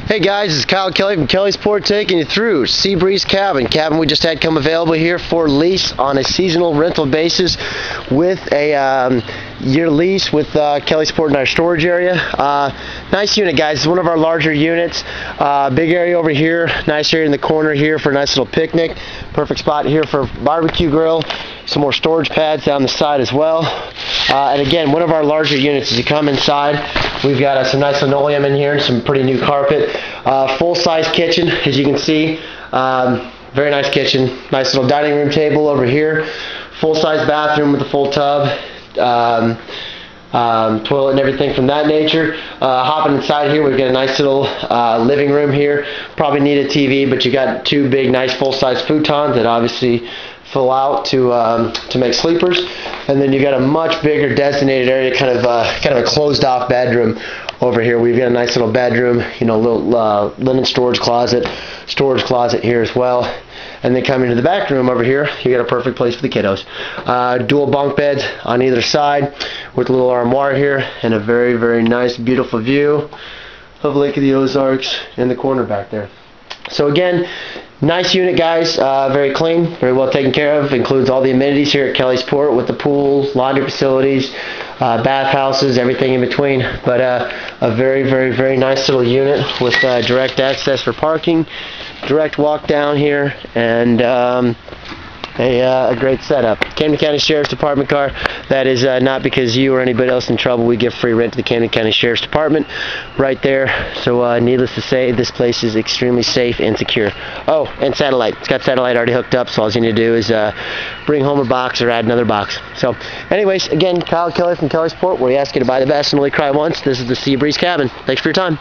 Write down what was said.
Hey guys, it's Kyle Kelly from Kellysport taking you through Seabreeze Cabin. Cabin we just had come available here for lease on a seasonal rental basis with a year lease with Kellysport in our storage area. Nice unit, guys. It's one of our larger units. Big area over here, nice area in the corner here for a nice little picnic. Perfect spot here for barbecue grill. Some more storage pads down the side as well. And again, one of our larger units. As you come inside, we've got some nice linoleum in here and some pretty new carpet. Full-size kitchen, as you can see. Very nice kitchen. Nice little dining room table over here. Full-size bathroom with a full tub. Toilet and everything from that nature. Hopping inside here, we've got a nice little living room here. Probably need a TV, but you got two big, nice full-size futons that obviously fill out to make sleepers. And then you got a much bigger designated area, kind of a closed-off bedroom over here. We've got a nice little bedroom, little linen storage closet here as well. And then coming to the back room over here, you got a perfect place for the kiddos. Dual bunk beds on either side with a little armoire here and a very, very nice, beautiful view of Lake of the Ozarks in the corner back there. So again, nice unit, guys. Very clean, very well taken care of. Includes all the amenities here at Kellysport with the pool, laundry facilities, bathhouses, everything in between. But a very, very, very nice little unit with direct access for parking, direct walk down here, and a great setup. Camden County Sheriff's Department car. That is not because you or anybody else in trouble. We give free rent to the Camden County Sheriff's Department right there. So needless to say, this place is extremely safe and secure. Oh, and satellite. It's got satellite already hooked up, so all you need to do is bring home a box or add another box. So anyways, again, Kyle Kelly from Kellysport, where we ask you to buy the best and only cry once. This is the Seabreeze Cabin. Thanks for your time.